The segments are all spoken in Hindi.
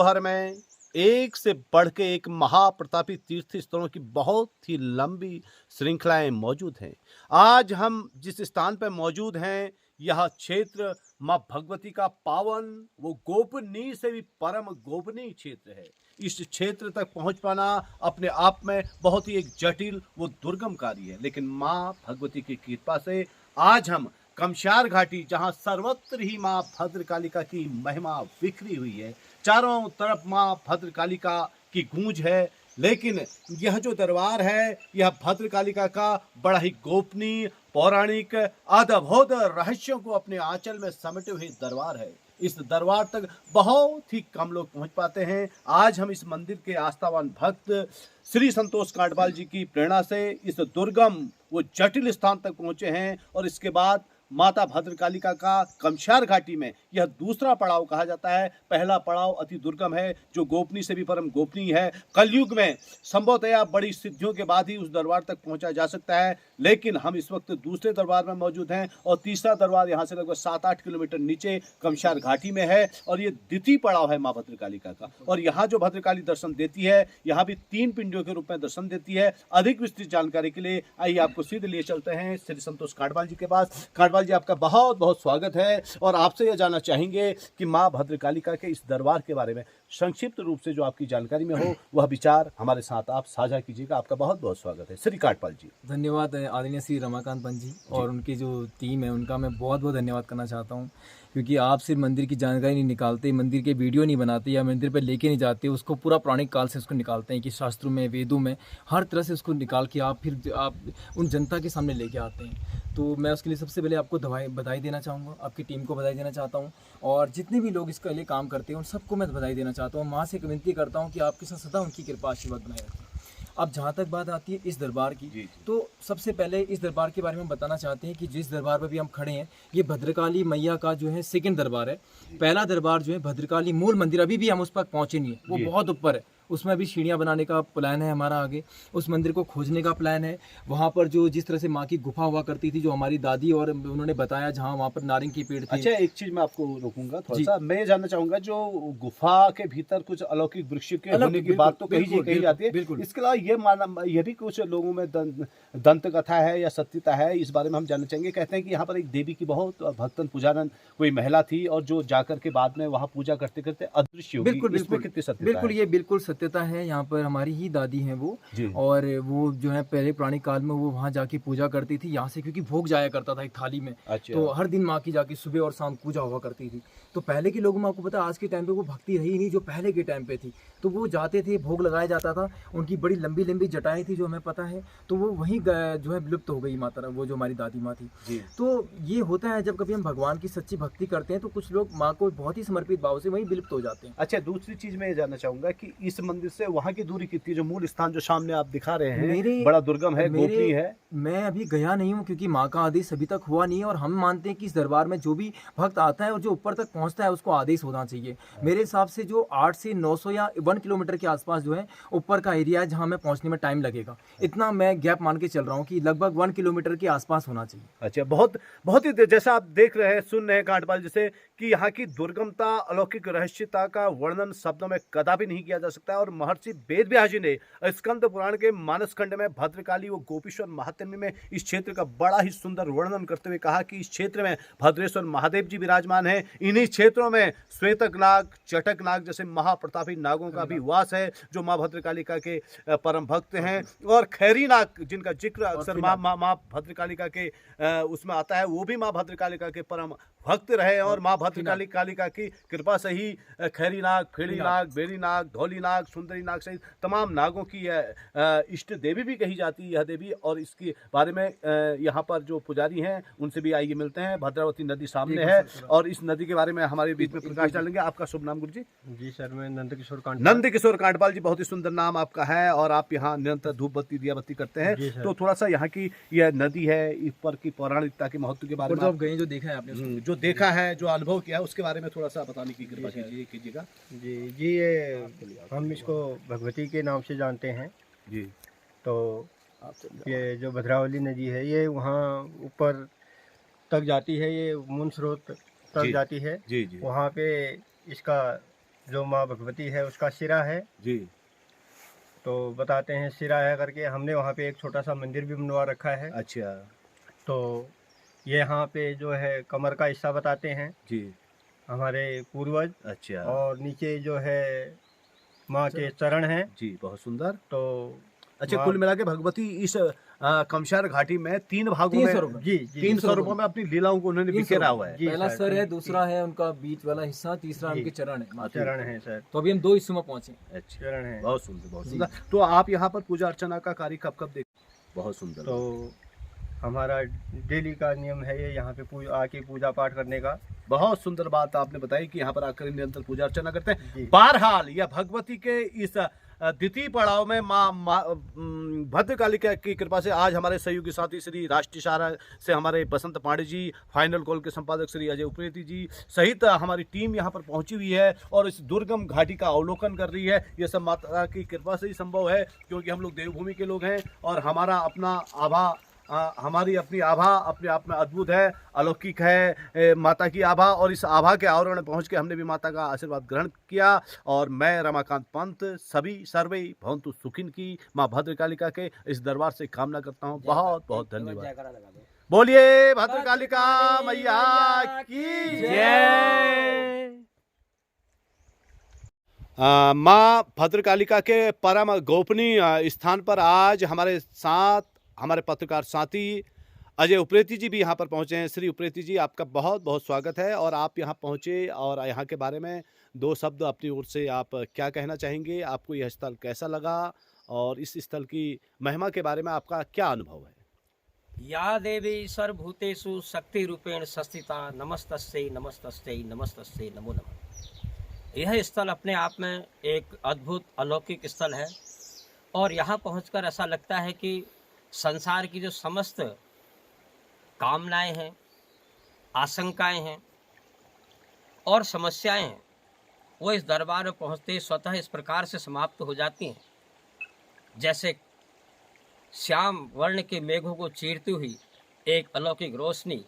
भर में एक से बढ़ के एक महाप्रतापी तीर्थ स्थलों की बहुत ही लंबी श्रृंखलाएं मौजूद हैं। आज हम जिस स्थान पर मौजूद हैं, यह क्षेत्र माँ भगवती का पावन वो गोपनीय से भी परम गोपनीय क्षेत्र है। इस क्षेत्र तक पहुंच पाना अपने आप में बहुत ही एक जटिल वो दुर्गम कार्य है, लेकिन माँ भगवती की कृपा से आज हम कमशार घाटी, जहां सर्वत्र ही माँ भद्रकालिका की महिमा बिखरी हुई है, चारों तरफ माँ भद्रकालिका की गूंज है। लेकिन यह जो दरबार है, यह भद्रकालिका का बड़ा ही गोपनीय, पौराणिक, अद्भुत रहस्यों को अपने आंचल में समेटे हुए दरबार है। इस दरबार तक बहुत ही कम लोग पहुंच पाते हैं। आज हम इस मंदिर के आस्थावान भक्त श्री संतोष कांडपाल जी की प्रेरणा से इस दुर्गम वो जटिल स्थान तक पहुंचे हैं, और इसके बाद माता भद्रकालिका का कमशार घाटी में यह दूसरा पड़ाव कहा जाता है। पहला पड़ाव अति दुर्गम है, जो गोपनीय से भी परम गोपनीय है। कलयुग में संभवतया बड़ी सिद्धियों के बाद ही उस दरबार तक पहुंचा जा सकता है, लेकिन हम इस वक्त दूसरे दरबार में मौजूद हैं, और तीसरा दरबार यहाँ से लगभग 7-8 किलोमीटर नीचे कमशार घाटी में है, और ये द्वितीय पड़ाव है माँ भद्रकालिका का। और यहाँ जो भद्रकाली दर्शन देती है, यहाँ भी 3 पिंडियों के रूप में दर्शन देती है। अधिक विस्तृत जानकारी के लिए आइए आपको सीधे लिए चलते हैं श्री संतोष कांडपाल जी के पास। कांडपाल जी, आपका बहुत बहुत स्वागत है, और आपसे यह जानना चाहेंगे कि माँ भद्रकालिका के इस दरबार के बारे में संक्षिप्त रूप से जो आपकी जानकारी में हो, वह विचार हमारे साथ आप साझा कीजिएगा। आपका बहुत बहुत स्वागत है श्री कांडपाल जी। धन्यवाद आदरणीय श्री रमाकांत पंत जी और उनकी जो टीम है, उनका मैं बहुत बहुत धन्यवाद करना चाहता हूँ, क्योंकि आप सिर्फ मंदिर की जानकारी नहीं निकालते, मंदिर के वीडियो नहीं बनाते या मंदिर पर लेके नहीं जाते, उसको पूरा पौराणिक काल से उसको निकालते हैं कि शास्त्रों में, वेदों में, हर तरह से उसको निकाल के आप उन जनता के सामने लेके आते हैं। तो मैं उसके लिए सबसे पहले आपको बधाई देना चाहूँगा, आपकी टीम को बधाई देना चाहता हूँ, और जितने भी लोग इसके लिए काम करते हैं उन सबको मैं बधाई देना चाहता हूँ। माँ से विनती करता हूँ कि आपके साथ सदा उनकी कृपा आशीर्वाद बनाए रखें। अब जहाँ तक बात आती है इस दरबार की, तो सबसे पहले इस दरबार के बारे में बताना चाहते हैं कि जिस दरबार पर भी हम खड़े हैं, ये भद्रकाली मैया का जो है सेकंड दरबार है। पहला दरबार जो है भद्रकाली मूल मंदिर, अभी भी हम उस पर पहुँचे नहीं है, वो बहुत ऊपर है, उसमें भी सीढ़ियाँ बनाने का प्लान है हमारा आगे, उस मंदिर को खोजने का प्लान है। वहाँ पर जो जिस तरह से माँ की गुफा हुआ करती थी, जो हमारी दादी और उन्होंने बताया, जहाँ वहाँ पर नारिंग की पेड़ थी। अच्छा, एक चीज मैं आपको रोकूंगा थोड़ा सा, मैं ये जानना चाहूंगा, जो गुफा के भीतर कुछ अलौकिक वृक्ष के होने की बात तो कही जाती है, इसके अलावा ये भी कुछ लोगों में दंत कथा है या सत्यता है, इस बारे में हम जानना चाहेंगे। कहते हैं कि यहाँ पर एक देवी की बहुत भक्तन पुजारन कोई महिला थी, और जो जाकर के बाद में वहाँ पूजा करते करते अदृश्य हो गई। इसमें कितनी सत्यता है? बिल्कुल, ये बिल्कुल सत्यता है। यहाँ पर हमारी ही दादी हैं वो, और वो जो है पहले पुराने काल में वो वहाँ जाके पूजा करती थी, यहाँ से, क्योंकि भोग जाया करता था एक थाली में। अच्छा। तो हर दिन माँ की जाके सुबह और शाम पूजा हुआ करती थी। तो पहले के लोगों में आपको पता है, आज के टाइम पे वो भक्ति रही नहीं जो पहले के टाइम पे थी। तो वो जाते थे, भोग लगाया जाता था, उनकी बड़ी लंबी लंबी जटाएं थी जो हमें पता है, तो वो वहीं जो है विलुप्त हो गई माता, वो जो हमारी दादी माँ थी। तो ये होता है, जब कभी हम भगवान की सच्ची भक्ति करते हैं तो कुछ लोग माँ को बहुत ही समर्पित भाव से वहीं विलुप्त हो जाते हैं। अच्छा, दूसरी चीज मैं ये जानना चाहूंगा कि इस मंदिर से वहाँ की दूरी कितनी, जो मूल स्थान जो सामने आप दिखा रहे हैं, बड़ा दुर्गम है, गोपनीय है? मैं अभी गया नहीं हूँ, क्योंकि माँ का आदेश अभी तक हुआ नहीं है, और हम मानते हैं कि इस दरबार में जो भी भक्त आता है और जो ऊपर तक पहुँचता है उसको आदेश होना चाहिए। मेरे हिसाब से जो 8 से 900 या 1 किलोमीटर के आसपास जो है ऊपर का एरिया है, जहाँ में पहुँचने में टाइम लगेगा, इतना मैं गैप मान के चल रहा हूँ कि लगभग 1 किलोमीटर के आसपास होना चाहिए। अच्छा, बहुत बहुत ही, जैसा आप देख रहे हैं, सुन रहे हैं कांडपाल जैसे कि यहाँ की दुर्गमता, अलौकिक रहस्यता का वर्णन शब्दों में कदापि नहीं किया जा सकता है। और महर्षि वेदव्यास जी ने स्कंद पुराण के मानस खंड में भद्रकाली व गोपीश्वर महात्म्य में इस क्षेत्र का बड़ा ही सुंदर वर्णन करते हुए कहा कि इस क्षेत्र में भद्रेश्वर महादेव जी विराजमान है। इन्हीं क्षेत्रों में श्वेतक नाग, चटक नाग जैसे महाप्रतापी नागों का भी वास है, जो माँ भद्रकालिका के परम भक्त हैं। और खैरी नाग, जिनका जिक्र अक्सर माँ भद्रकालिका के उसमें आता है, वो भी माँ भद्रकालिका के परम भक्त रहे, और माँ भद्रकालिका की कृपा से ही खैरी नाग, फेड़ी नाग, बेड़ी नाग, धौली नाग, सुंदरी नाग सहित तमाम नागों की इष्ट देवी भी कही जाती है यह देवी। और इसके बारे में यहाँ पर जो पुजारी हैं उनसे भी आइए मिलते हैं। भद्रावती नदी सामने है, और इस नदी के बारे में हमारे बीच में प्रकाश डालेंगे। आपका शुभ नाम गुरु जी? जी सर, मैं नंदकिशोर कांडपाल जी, बहुत ही सुंदर नाम आपका है, और आप यहाँ निरंतर धूप बत्ती दिया बत्ती करते हैं। तो थोड़ा सा यहाँ की यह नदी है, इस पर की पौराणिकता के महत्व के बारे में आप गए, जो देखा है आपने, जो देखा है, जो अनुभव किया है, उसके बारे में थोड़ा सा बताने की कृपा कीजिएगा। जी ये हम इसको भगवती के नाम से जानते हैं जी। तो ये जो भद्रावली नदी है, ये वहाँ ऊपर तक जाती है, ये मूल स्रोत तक जाती है। जी जी। वहाँ पे इसका जो माँ भगवती है उसका सिरा है। जी। तो बताते हैं सिरा है करके, हमने वहाँ पे एक छोटा सा मंदिर भी बनवा रखा है। अच्छा। तो ये यहाँ पे जो है कमर का हिस्सा बताते हैं जी। हमारे पूर्वज। अच्छा। और नीचे जो है माँ के चरण हैं। जी, बहुत सुंदर। तो अच्छा, माँ कुल मिला के भगवती इस कमशार घाटी में 3 भागों 3 में, स्वरूप जी जी 3 स्वरूपों में अपनी लीलाओं को उन्होंने बिखेरा हुआ है। जी पहला सर, सर है, जी, दूसरा है उनका बीच वाला हिस्सा, तीसरा जी। उनके चरण है माता। चरण है सर, तो अभी हम 2 हिस्सों में पहुंचे। अच्छा, चरण है। बहुत सुंदर, बहुत जी। सुंदर। तो आप यहाँ पर पूजा अर्चना का कार्य कब कब देख? बहुत सुंदर। तो हमारा डेली का नियम है ये यहाँ पे आके पूजा पाठ करने का। बहुत सुंदर बात आपने बताई कि यहाँ पर आकर निरंतर पूजा अर्चना करते हैं। जी। बहरहाल यह भगवती के इस द्वितीय पड़ाव में भद्रकालिका की कृपा से आज हमारे सहयोगी साथी श्री राष्ट्रीय सहारा से हमारे बसंत पांडे जी, फाइनल कॉल के संपादक श्री अजय उप्रेती जी सहित हमारी टीम यहाँ पर पहुंची हुई है और इस दुर्गम घाटी का अवलोकन कर रही है। यह सब माता की कृपा से ही संभव है, क्योंकि हम लोग देवभूमि के लोग हैं और हमारा अपना आभा, हमारी अपनी आभा अपने आप में अद्भुत है, अलौकिक है माता की आभा। और इस आभा के आवरण में पहुंच के हमने भी माता का आशीर्वाद ग्रहण किया। और मैं रमाकांत पंत सभी सर्वे भवन्तु सुखिन की माँ भद्रकालिका के इस दरबार से कामना करता हूँ। बहुत बहुत धन्यवाद। बोलिए भद्रकालिका मैया की जय। माँ भद्रकालिका के परम गोपनीय स्थान पर आज हमारे साथ हमारे पत्रकार साथी अजय उप्रेती जी भी यहाँ पर पहुँचे हैं। श्री उप्रेती जी, आपका बहुत बहुत स्वागत है। और आप यहाँ पहुँचे और यहाँ के बारे में 2 शब्द अपनी ओर से आप क्या कहना चाहेंगे? आपको यह स्थल कैसा लगा और इस स्थल की महिमा के बारे में आपका क्या अनुभव है? या देवी सर्वभूतेषु शक्ति रूपेण संस्थिता नमस्तस्यै नमस्तस्यै नमस्तस्यै नमो नमः। यह स्थल अपने आप में एक अद्भुत अलौकिक स्थल है और यहाँ पहुंचकर ऐसा लगता है कि संसार की जो समस्त कामनाएं हैं, आशंकाएं हैं और समस्याएं हैं, वो इस दरबार में पहुंचते स्वतः इस प्रकार से समाप्त हो जाती हैं, जैसे श्याम वर्ण के मेघों को चीरती हुई एक अलौकिक रोशनी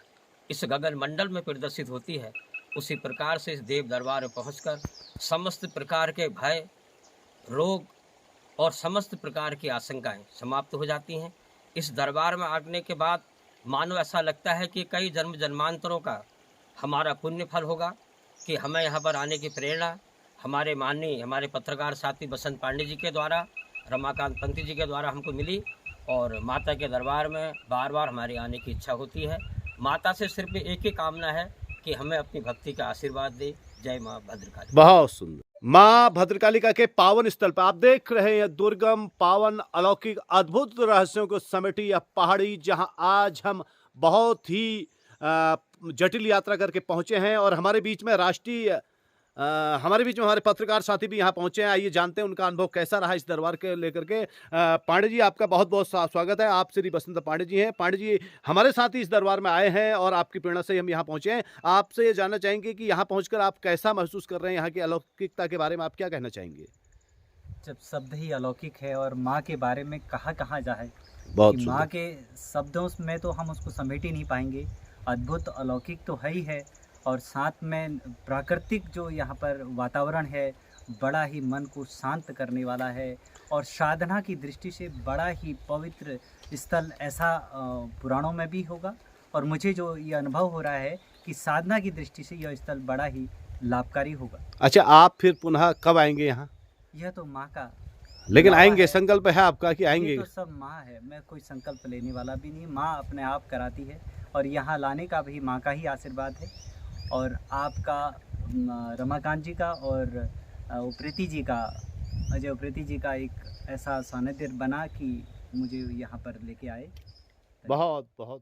इस गगन मंडल में प्रदर्शित होती है। उसी प्रकार से इस देव दरबार में पहुंचकर समस्त प्रकार के भय, रोग और समस्त प्रकार की आशंकाएं समाप्त हो जाती हैं। इस दरबार में आने के बाद मानो ऐसा लगता है कि कई जन्म जन्मांतरों का हमारा पुण्य फल होगा कि हमें यहाँ पर आने की प्रेरणा हमारे माननीय हमारे पत्रकार साथी बसंत पांडे जी के द्वारा, रमाकांत पंत जी के द्वारा हमको मिली। और माता के दरबार में बार बार हमारी आने की इच्छा होती है। माता से सिर्फ एक ही कामना है कि हमें अपनी भक्ति का आशीर्वाद दे। जय माँ भद्रकाली। बहुत सुंदर। माँ भद्रकालिका के पावन स्थल पर आप देख रहे हैं दुर्गम, पावन, अलौकिक, अद्भुत रहस्यों को समेटी यह पहाड़ी, जहां आज हम बहुत ही जटिल यात्रा करके पहुंचे हैं। और हमारे बीच में हमारे पत्रकार साथी भी यहाँ पहुंचे हैं। आइए जानते हैं उनका अनुभव कैसा रहा इस दरबार के लेकर के। पांडे जी, आपका बहुत बहुत स्वागत है। आप श्री बसंत पांडे जी हैं। पांडे जी हमारे साथ ही इस दरबार में आए हैं और आपकी प्रेरणा से हम यहाँ पहुंचे हैं। आपसे ये जानना चाहेंगे कि यहाँ पहुंचकर आप कैसा महसूस कर रहे हैं, यहाँ की अलौकिकता के बारे में आप क्या कहना चाहेंगे? जब शब्द ही अलौकिक है और माँ के बारे में कहाँ जाए, बहुत कि माँ के शब्दों में तो हम उसको समेट ही नहीं पाएंगे। अद्भुत अलौकिक तो है ही है, और साथ में प्राकृतिक जो यहाँ पर वातावरण है बड़ा ही मन को शांत करने वाला है। और साधना की दृष्टि से बड़ा ही पवित्र स्थल ऐसा पुराणों में भी होगा। और मुझे जो ये अनुभव हो रहा है कि साधना की दृष्टि से यह स्थल बड़ा ही लाभकारी होगा। अच्छा, आप फिर पुनः कब आएंगे यहाँ? यह तो माँ का लेकिन माँ आएंगे, है। संकल्प है आपका कि आएंगे? ये तो सब माँ है, मैं कोई संकल्प लेने वाला भी नहीं। माँ अपने आप कराती है और यहाँ लाने का भी माँ का ही आशीर्वाद है। और आपका रमाकांत जी का और उप्रेती जी का, अजय उप्रेती जी का एक ऐसा सानिध्य बना कि मुझे यहाँ पर लेके आए। बहुत बहुत